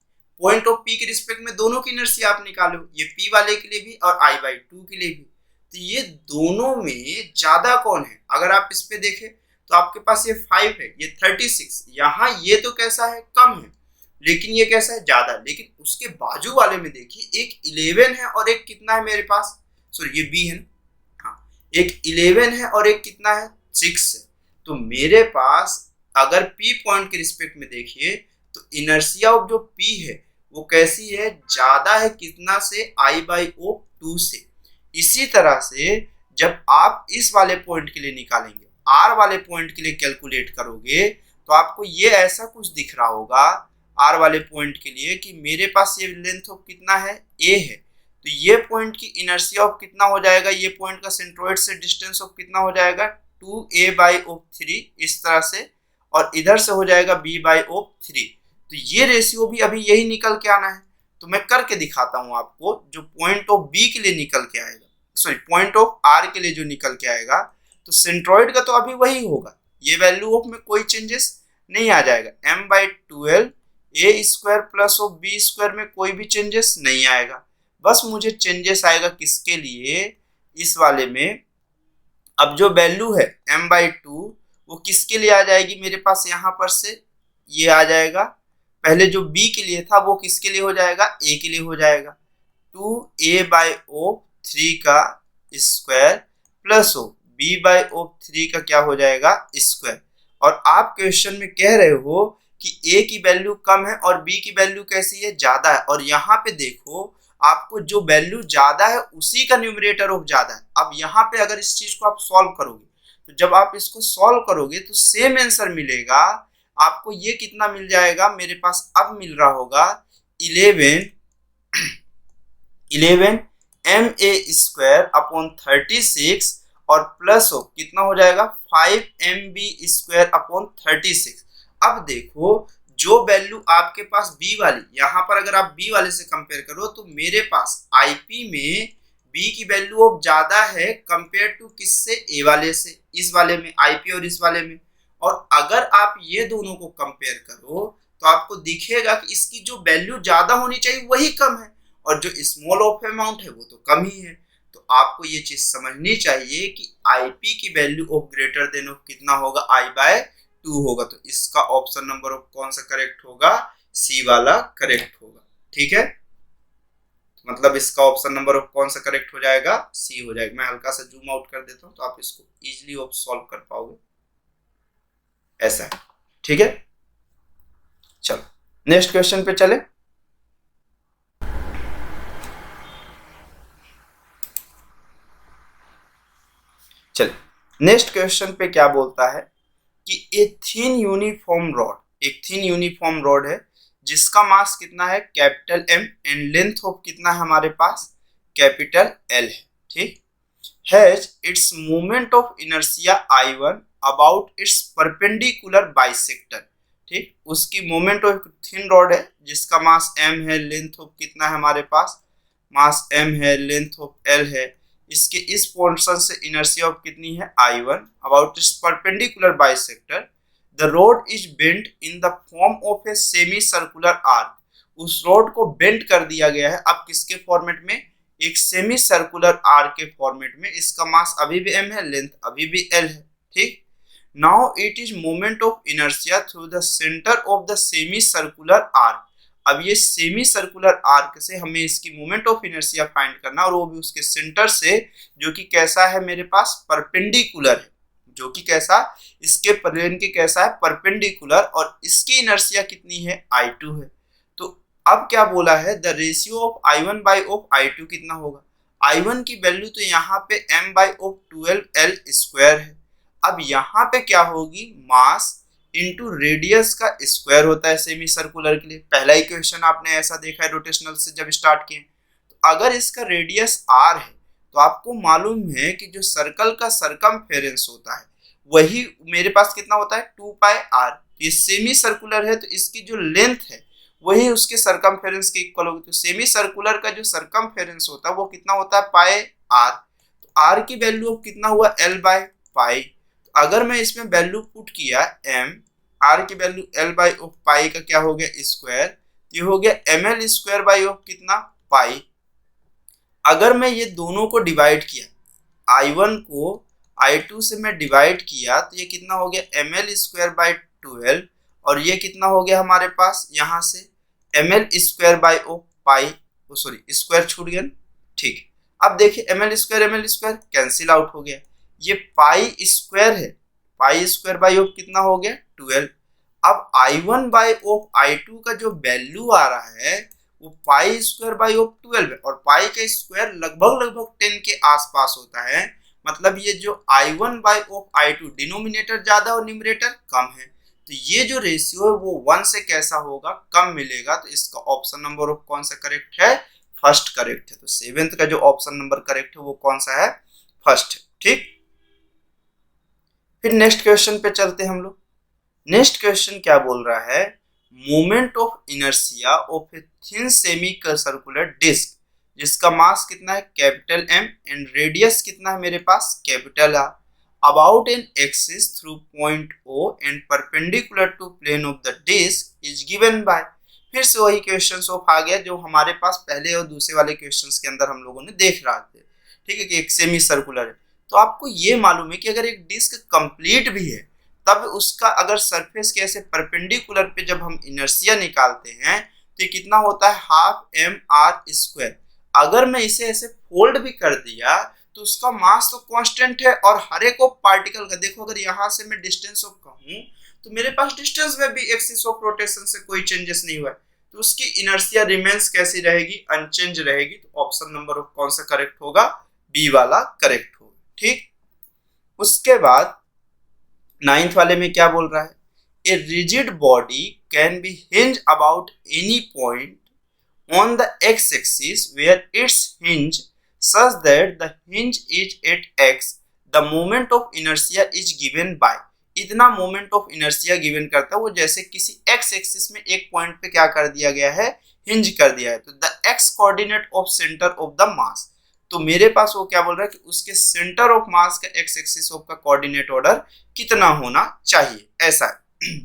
Speaker 1: पॉइंट ऑफ P के रिस्पेक्ट में दोनों की इनर्शिया आप निकालो, ये P वाले के लिए भी और I/2 के लिए भी। तो ये दोनों में ज्यादा कौन है, अगर आप इस पे देखें तो आपके पास ये 5 है, ये 36, यहाँ ये तो कैसा है कम है लेकिन ये कैसा है ज्यादा। लेकिन उसके बाजू वाले में देखिए एक 11 है और एक कितना है मेरे पास, सॉरी ये B है ना, हाँ एक 11 है और एक कितना है 6 है। तो मेरे पास अगर P पॉइंट के रिस्पेक्ट में देखिए तो इनर्शिया ऑफ जो P है वो कैसी है, ज्यादा है कितना से I/2 से। इसी तरह से जब आप इस वाले पॉइंट के लिए निकालेंगे, R वाले पॉइंट के लिए कैलकुलेट करोगे तो आपको ये ऐसा कुछ दिख रहा होगा R वाले पॉइंट के लिए कि मेरे पास ये लेंथ ऑफ कितना है A है। तो ये पॉइंट की इनर्शिया ऑफ कितना हो जाएगा, ये पॉइंट का सेंट्रोइड से डिस्टेंस ऑफ कितना हो जाएगा 2a/3 इस तरह से। और इधर से हो जाएगा b/3। तो ये रेशियो भी अभी यही निकल के आना है। तो मैं करके दिखाता हूं आपको, जो पॉइंट ऑफ बी के लिए निकल के आएगा, सॉरी पॉइंट ऑफ आर के लिए जो निकल के आएगा, तो सेंट्रॉइड का तो अभी वही होगा, ये वैल्यू ऑफ में कोई चेंजेस नहीं आ जाएगा। m/12 a square plus of b square में कोई भी चेंजेस नहीं आएगा। बस मुझे चेंजेस आएगा किसके लिए, इस वाले में। अब जो वैल्यू है m/2 वो किसके लिए आ जाएगी मेरे पास, यहाँ पर से ये आ जाएगा। पहले जो b के लिए था वो किसके लिए हो जाएगा, a के लिए हो जाएगा। 2a/3 का स्क्वायर प्लस हो b/3 का क्या हो जाएगा, स्क्वायर। और आप क्वेश्चन में कह रहे हो कि a की वैल्यू कम है और b की वैल्यू कैसी है, ज्यादा है। और यहाँ पे देखो, आपको जो वैल्यू ज्यादा है उसी का न्यूमरेटर ऑफ ज्यादा है। अब यहाँ पे अगर इस चीज को आप सॉल्व करोगे, तो जब आप इसको सॉल्व करोगे तो सेम आंसर मिलेगा आपको। ये कितना मिल जाएगा मेरे पास, अब मिल रहा होगा 11 ma² और प्लस हो कितना हो जाएगा 5mb²/36। अब देखो, जो वैल्यू आपके पास b वाली, यहाँ पर अगर आप b वाले से कंपेयर करो तो मेरे पास IP में b की वैल्यू अब ज्यादा है कंपेयर टू किससे, a वाले से, इस वाले में IP और इस वाले में। और अगर आप ये दोनों को कंपेयर करो तो आपको दिखेगा कि इसकी जो वैल्यू ज्यादा होनी चाहिए वही कम है, और जो स्मॉल ऑफ अमाउंट है वो तो कम ही है। तो आपको ये चीज समझनी चाहिए कि IP की value of greater than of कितना होगा, i/2 होगा। तो इसका ऑप्शन नंबर ऑफ कौन सा करेक्ट होगा, C वाला करेक्ट होगा। ठीक है, मतलब इसका ऑप्शन नंबर ऑफ कौन सा करेक्ट हो जाएगा, C हो जाएगा। मैं हल्का सा जूम आउट कर देता हूं तो आप इसको इजीली ऑफ सॉल्व कर पाओगे, ऐसा है। ठीक है, चलो नेक्स्ट क्वेश्चन पे चले। चलिए नेक्स्ट क्वेश्चन पे क्या बोलता है कि एक थिन यूनिफॉर्म रॉड है जिसका मास कितना है, capital M, and length of कितना है हमारे पास, कैपिटल L है। ठीक, has its moment of inertia I1 about it's perpendicular bisector. ठीक, उसकी मोमेंट ऑफ थिन रॉड है जिसका मास M है, लेंथ ऑफ कितना है हमारे पास, मास M है, लेंथ ऑफ L है। इसके इस पोर्शन से इनर्शिया ऑफ कितनी है, I1 about it's perpendicular bisector. The road is bent in the form of a semi circular arc. उस रोड को बेंट कर दिया गया है अब किसके फॉर्मेट में, एक सेमी सर्कुलर आर्क के फॉर्मेट में। इसका मास अभी भी M है, लेंथ अभी भी L है। ठीक, now it is moment of inertia through the centre of the semi circular arc. अब ये सेमी सर्कुलर आर्क से हमें इसकी मोमेंट ऑफ इनर्शिया फाइंड करना, और वो भी उसके सेंटर से, जो कि कैसा है मेरे पास, परपेंडिकुलर है, जो कि कैसा, इसके प्लेन के कैसा है, परपेंडिकुलर। और इसकी इनर्शिया कितनी है, I2 है। तो अब क्या बोला है, द रेशियो ऑफ I1/I2 कितना होगा। I1 की वैल्यू तो यहाँ पे m/12L² है। अब यहाँ पे क्या होगी, मास इंटू रेडियस का स्क्वायर होता है सेमी सर्कुलर के लिए। पहला ही क्वेश्चन आपने ऐसा देखा है रोटेशनल से जब स्टार्ट किए। तो अगर इसका रेडियस r है तो आपको मालूम है कि जो सर्कल का सरकमफेरेंस होता है वही मेरे पास कितना होता है, 2πr। ये सेमी सर्कुलर है तो इसकी जो लेंथ है वही उसके सरकमफेरेंस के इक्वल होगी। तो सेमी सर्कुलर का जो सरकमफेरेंस होता है वो कितना होता है, πr। तो r की वैल्यू कितना हुआ, L/π। अगर मैं इसमें वैल्यू पुट किया m, r की वैल्यू L/π का क्या हो गया, स्क्वायर, ये हो गया mL² कितना, पाई। अगर मैं ये दोनों को डिवाइड किया, I1 को I2 से मैं डिवाइड किया तो ये कितना हो गया, mL²/12, और ये कितना हो गया हमारे पास यहाँ से mL²/π, सॉरी स्क्वायर छूट गया। ठीक, अब देखिए mL² कैंसिल आउट हो गया, ये पाई स्क्वायर है, π² कितना हो गया, 12। अब I1/I2 का जो वैल्यू आ रहा है वो π² है, और पाई का स्क्वायर लगभग 10 के आसपास होता है। मतलब ये जो I1/I2 डिनोमिनेटर ज्यादा और न्यूमरेटर कम है, तो ये जो रेशियो है वो 1 से कैसा होगा, कम मिलेगा। तो इसका ऑप्शन नंबर ऑफ कौन सा करेक्ट है, फर्स्ट करेक्ट है। तो 7th का जो ऑप्शन नंबर करेक्ट है वो कौन सा है, फर्स्ट है। ठीक, फिर नेक्स्ट क्वेश्चन पे चलते हैं हम लोग। नेक्स्ट क्वेश्चन क्या बोल रहा है, moment of inertia of a thin semi circular disc जिसका मास कितना है कैपिटल एम एंड रेडियस कितना है मेरे पास capital R, about an axis through point O and perpendicular to plane of the disc is given by. फिर से वही क्वेश्चन ऑफ आ गया जो हमारे पास पहले और दूसरे वाले क्वेश्चन के अंदर हम लोगों ने देख रहा थे, ठीक है, कि एक सेमी सर्कुलर है। तो आपको ये मालूम है कि अगर एक डिस्क कंप्लीट भी है तब उसका अगर सरफेस के ऐसे परपेंडिकुलर पे जब हम इनर्शिया निकालते हैं तो ये कितना होता है हाफ एम आर स्क्वायर। अगर मैं इसे ऐसे फोल्ड भी कर दिया तो उसका मास तो कांस्टेंट है और हर एक पार्टिकल का देखो, अगर यहाँ से मैं डिस्टेंस ऑफ कहूँ तो मेरे पास डिस्टेंस में भी एक्सिस ऑफ रोटेशन से कोई चेंजेस नहीं हुआ है, तो उसकी इनर्शिया रिमेन्स कैसी रहेगी, अनचेंज रहेगी। तो ऑप्शन नंबर ऑफ कौन सा करेक्ट होगा, बी वाला करेक्ट होगा, ठीक। उसके बाद 9th वाले में क्या बोल रहा है, a rigid body can be hinge about any point on the x-axis where its hinge such that the hinge is at x, the moment of inertia is given by। इतना मोमेंट ऑफ इनर्शिया गिवन करता है वो जैसे किसी x axis में एक point पे क्या कर दिया गया है, हिंज कर दिया है। तो the x coordinate of centre of the mass, तो मेरे पास वो क्या बोल रहा है कि उसके सेंटर ऑफ मास का x एक्सिस ऑफ का कोऑर्डिनेट ऑर्डर कितना होना चाहिए, ऐसा है।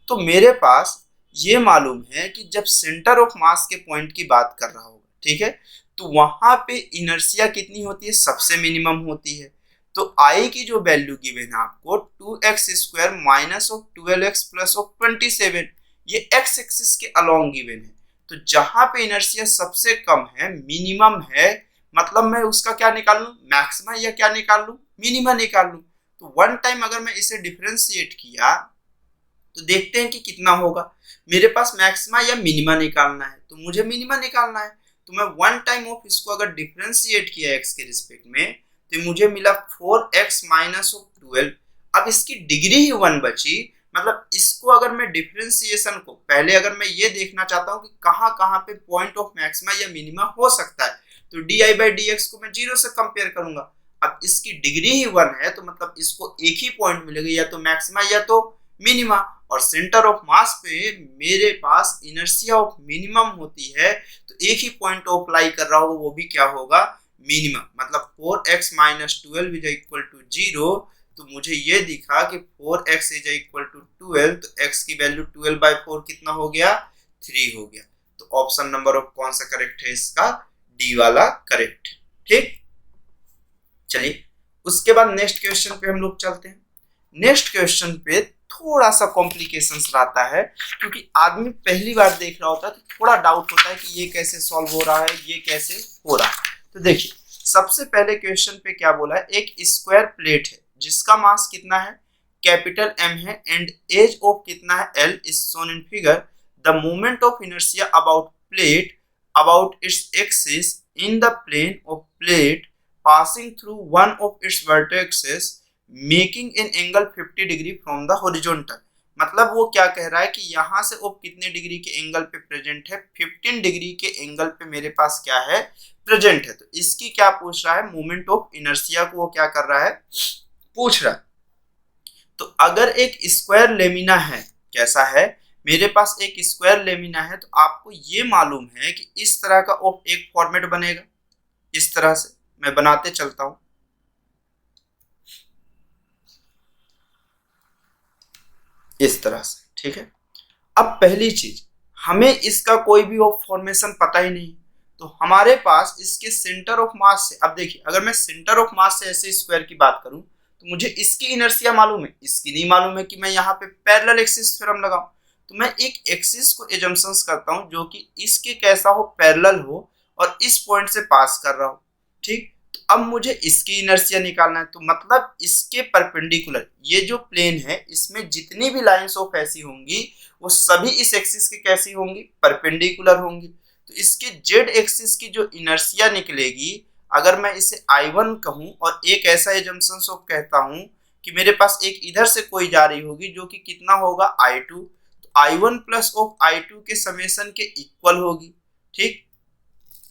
Speaker 1: तो मेरे पास ये मालूम है कि जब सेंटर ऑफ मास के पॉइंट की बात कर रहा होगा, ठीक है, तो वहां पे इनर्शिया कितनी होती है, सबसे मिनिमम होती है। तो I की जो वैल्यू गिवन है आपको 2x square minus of 12x plus of 27, ये x एक्सिस के अलोंग गिवन है। तो जहां पे इनर्शिया सबसे कम है, मिनिमम है, मतलब मैं उसका क्या निकाल लूं, मैक्सिमा या क्या निकाल लूं, मिनिमा निकाल लूं। तो वन टाइम अगर मैं इसे डिफरेंशिएट किया तो देखते हैं कि कितना होगा। मेरे पास मैक्सिमा या मिनिमा निकालना है तो मुझे मिनिमा निकालना है, तो मैं वन टाइम ऑफ इसको अगर डिफरेंशिएट किया x के रिस्पेक्ट में तो मुझे मिला 4x माइनस ऑफ 12। अब इसकी डिग्री ही 1 बची, मतलब इसको अगर मैं डिफरेंशिएशन को पहले अगर मैं ये देखना चाहता हूँ कि कहाँ कहाँ पे पॉइंट ऑफ मैक्सिमा या मिनिमा हो सकता है, तो डी बाई डी एक्स को मैं 0 से कंपेयर करूंगा। अब इसकी डिग्री ही 1 है तो मतलब इसको एक ही पॉइंट मिलेगा, या तो मैक्सिमा या तो मिनिमा, और सेंटर ऑफ मास पे मेरे पास इनर्शिया ऑफ मिनिमम होती है, तो एक ही पॉइंट ऑफ लाई कर रहा होगा, वो भी क्या होगा, मिनिमम। मतलब 4x minus 12 is equal to 0। तो मुझे ये दिखा कि 4x इज इक्वल टू 12, तो x की वैल्यू 12/4 कितना हो गया, 3 हो गया। तो ऑप्शन नंबर ऑफ कौन सा करेक्ट है इसका, डी वाला करेक्ट, ठीक। चलिए उसके बाद नेक्स्ट क्वेश्चन पे हम लोग चलते हैं। नेक्स्ट क्वेश्चन पे थोड़ा सा कॉम्प्लिकेशंस रहता है, क्योंकि आदमी पहली बार देख रहा होता है तो थोड़ा डाउट होता है कि ये कैसे सॉल्व हो रहा है, ये कैसे हो रहा है। तो देखिए सबसे पहले क्वेश्चन पे क्या बोला है, एक स्क्वायर प्लेट है जिसका मास कितना है, कैपिटल M है, एंड एज ऑफ कितना है, L is shown in figure. The moment of inertia about plate about its axis in the plane of plate passing through one of its vertexes making an angle 50 degree from the horizontal. मतलब वो क्या कह रहा है कि यहाँ से वो कितने डिग्री के एंगल पे प्रेजेंट है, 15 डिग्री के एंगल पे मेरे पास क्या है, प्रेजेंट है। तो इसकी क्या पूछ रहा है, मोमेंट ऑफ इनर्शिया को वो क्या कर रहा है, पूछ रहा है। तो अगर एक स्क्वायर लेमिना है, कैसा है, मेरे पास एक स्क्वायर लेमिना है, तो आपको ये मालूम है कि इस तरह का एक फॉर्मेट बनेगा। इस तरह से मैं बनाते चलता हूं, इस तरह से, ठीक है। अब पहली चीज, हमें इसका कोई भी फॉर्मेशन पता ही नहीं, तो हमारे पास इसके सेंटर ऑफ मास से, अब देखिए अगर मैं सेंटर ऑफ मास से ऐसे स्क्वायर की बात करूं तो मुझे इसकी इनर्शिया मालूम है, इसकी नहीं मालूम है कि मैं यहाँ पे पैरेलल एक्सिस थ्योरम लगाऊं। तो मैं एक एक्सिस को एजम्पशंस करता हूं जो कि इसके कैसा हो, पैरेलल हो और इस पॉइंट से पास कर रहा हो, ठीक। तो अब मुझे इसकी इनर्शिया निकालना है, तो मतलब इसके परपेंडिकुलर ये जो प्लेन है इसमें जितनी भी लाइंस ऑफ ऐसी होंगी वो सभी इस एक्सिस के कैसी होंगी, परपेंडिकुलर होंगी। तो इसके जेड एक्सिस की जो इनर्शिया निकलेगी, अगर मैं इसे I1 कहूं और एक ऐसा एजम्पशन ऑफ कहता हूं कि मेरे पास एक इधर से कोई जा रही होगी जो कि कितना होगा, I2, तो I1 प्लस ऑफ I2 के समेशन के इक्वल होगी, ठीक।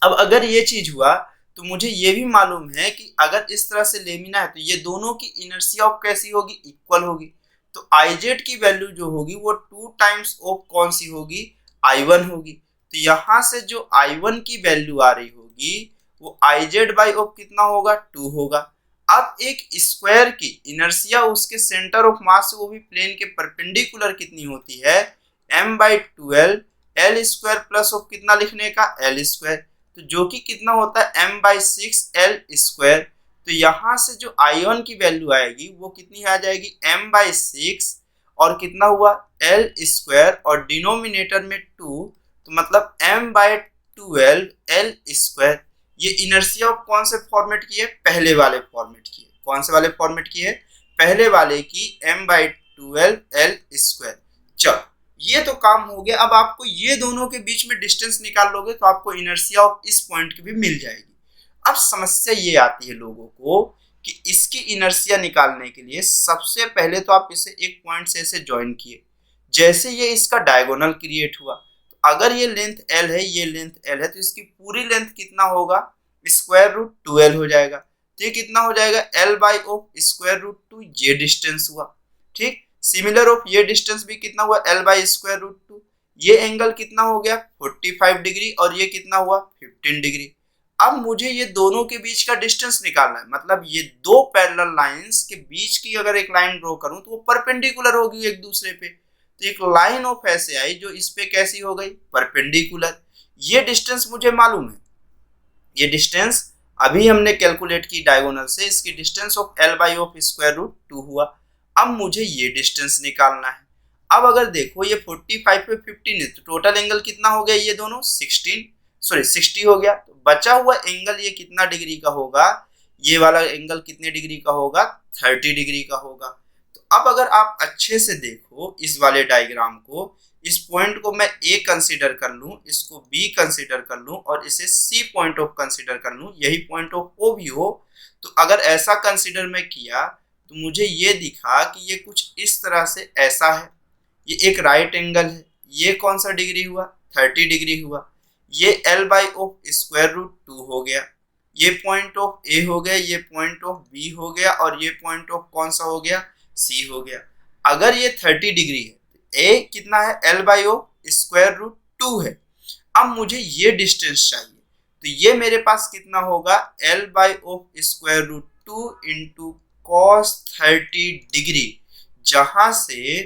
Speaker 1: अब अगर ये चीज हुआ तो मुझे ये भी मालूम है कि अगर इस तरह से लेमिना है तो ये दोनों की इनर्शिया ऑफ कैसी होगी, इक्वल होगी। तो IZ की वैल्यू जो होगी वो 2 टाइम्स ऑफ कौन सी होगी, I1 होगी। तो यहाँ से जो I1 की वैल्यू आ रही होगी वो IZ बाई ऑफ कितना होगा, 2 होगा। अब एक स्क्वायर की इनर्शिया उसके सेंटर ऑफ मास से वो भी प्लेन के परपेंडिकुलर कितनी होती है, m/12 L square plus of कितना लिखने का, L स्क्वायर, तो जो कि कितना होता है m/6 L स्क्वायर। तो यहाँ से जो I1 की वैल्यू आएगी वो कितनी आ जाएगी, m/6 और कितना हुआ L स्क्वायर और डिनोमिनेटर में 2, तो मतलब m/12 L स्क्वायर। ये इनर्शिया कौन से फॉर्मेट की है, पहले वाले फॉर्मेट की है। कौन से वाले फॉर्मेट की है, पहले वाले की, m/12 L स्क्वायर। चलो ये तो काम हो गया। अब आपको ये दोनों के बीच में डिस्टेंस निकाल लोगे तो आपको इनर्शिया ऑफ इस पॉइंट की भी मिल जाएगी। अब समस्या ये आती है लोगों को कि इसकी इनर्शिया निकालने के लिए सबसे पहले तो आप इसे एक पॉइंट से ऐसे ज्वाइन किए, जैसे ये इसका डायगोनल क्रिएट हुआ, तो अगर ये लेंथ L है, ये लेंथ L है, तो इसकी पूरी लेंथ कितना होगा, स्क्वायर रूट 2L हो जाएगा। तो ये कितना हो जाएगा, L by of square root 2, ये डिस्टेंस हुआ। ठीक, सिमिलर ऑफ ये डिस्टेंस भी कितना हुआ, L बाई स्क्वायर रूट 2। ये एंगल कितना हो गया, 45 डिग्री, और ये कितना हुआ, 15 डिग्री। अब मुझे ये दोनों के बीच का डिस्टेंस निकालना है, मतलब ये दो पैरेलल लाइंस के बीच की अगर एक लाइन ड्रॉ करूं तो वो परपेंडिकुलर होगी एक दूसरे पे। तो एक लाइन ऑफ ऐसे आई जो इस पे कैसी हो गई, परपेंडिकुलर। ये डिस्टेंस मुझे मालूम है, ये डिस्टेंस अभी हमने कैलकुलेट की डायगोनल से, इसकी distance of L by of square root 2 हुआ। अब मुझे ये डिस्टेंस निकालना है। अब अगर देखो ये 45 पे 15 है, तो टोटल एंगल कितना हो गया, ये दोनों 60 हो गया। तो बचा हुआ एंगल ये कितना डिग्री का होगा, ये वाला एंगल कितने डिग्री का होगा, 30 डिग्री का होगा। तो अब अगर आप अच्छे से देखो इस वाले डायग्राम को, इस पॉइंट को मैं A कंसीडर कर लूं, इसको B कंसीडर कर लूं और इसे C पॉइंट ऑफ कंसीडर कर लूं, यही पॉइंट ऑफ O भी हो, तो अगर ऐसा कंसीडर मैं किया तो मुझे ये दिखा कि ये कुछ इस तरह से ऐसा है, ये एक राइट एंगल है, ये कौन सा डिग्री हुआ, 30 डिग्री हुआ। ये L by of square root 2 हो गया, ये पॉइंट ऑफ A हो गया, ये पॉइंट ऑफ B हो गया, और ये पॉइंट ऑफ कौन सा हो गया, C हो गया। अगर ये 30 डिग्री है, A कितना है, L by of square root 2 है। अब मुझे ये डिस्टेंस चाहिए, तो ये मेरे पास कितना होगा, L by of square root 2 into cos 30 degree, जहां से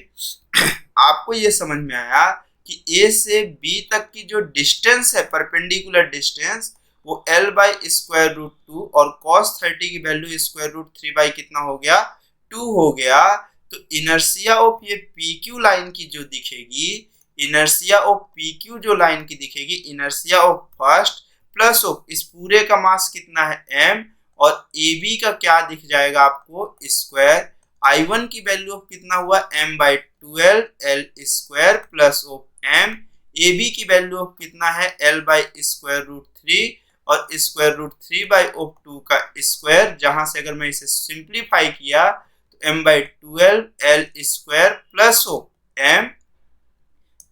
Speaker 1: आपको ये समझ में आया कि A से B तक की जो डिस्टेंस है, परपेंडिकुलर डिस्टेंस, वो L बाई स्क्वायर रूट 2 और cos 30 की वैल्यू स्क्वायर रूट 3 बाई कितना हो गया, 2 हो गया। तो इनर्शिया ऑफ ये PQ लाइन की जो दिखेगी, इनर्शिया ऑफ PQ जो लाइन की दिखेगी, inertia of first plus of इस पूरे का मास कितना है, m, और AB का क्या दिख जाएगा आपको, स्क्वायर। I1 की वैल्यू ऑफ कितना हुआ, m/12 L square plus of m। AB की वैल्यू ऑफ कितना है, L बाई स्क्वायर रूट 3 और स्क्वायर रूट 3 बाई ऑफ 2 का स्क्वायर, जहां से अगर मैं इसे सिंप्लीफाई किया तो m/12 L square plus of m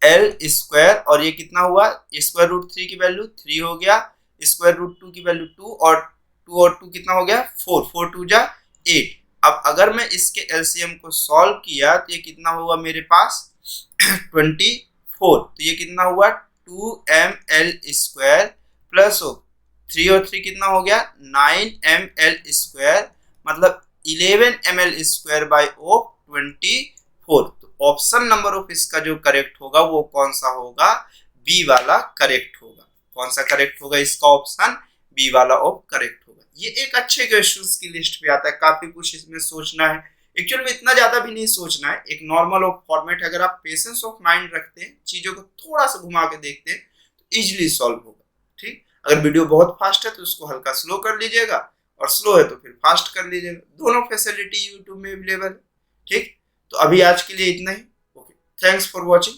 Speaker 1: L square, और ये कितना हुआ, स्क्वायर रूट 3 की वैल्यू 3 हो गया, स्क्वायर रूट 2 की वैल्यू 2 और 2 कितना हो गया, 4, 4 2 जा 8। अब अगर मैं इसके एलसीएम को सॉल्व किया तो ये कितना हुआ मेरे पास 24। तो ये कितना हुआ 2ml स्क्वायर प्लस ऑफ 3 और 3 कितना हो गया 9ml स्क्वायर, मतलब 11ml स्क्वायर बाई ऑफ 24। तो ऑप्शन नंबर ऑफ इसका जो करेक्ट होगा वो कौन सा होगा, बी वाला करेक्ट होगा। कौन सा करेक्ट होगा, इसका ऑप्शन बी वाला ऑफ करेक्ट होगा। ये एक अच्छे क्वेश्चंस की लिस्ट पे आता है, काफी कुछ इसमें सोचना है, एक्चुअल में इतना ज्यादा भी नहीं सोचना है। एक नॉर्मल ऑफ फॉर्मेट, अगर आप पेशेंस ऑफ माइंड रखते हैं, चीजों को थोड़ा सा घुमा के देखते हैं तो इजिली सॉल्व होगा। ठीक, अगर वीडियो बहुत फास्ट है तो उसको हल्का स्लो कर लीजिएगा, और स्लो है तो फिर फास्ट कर लीजिएगा। दोनों फैसिलिटी यूट्यूब में अवेलेबल है। ठीक, तो अभी आज के लिए इतना ही। Okay, thanks for watching.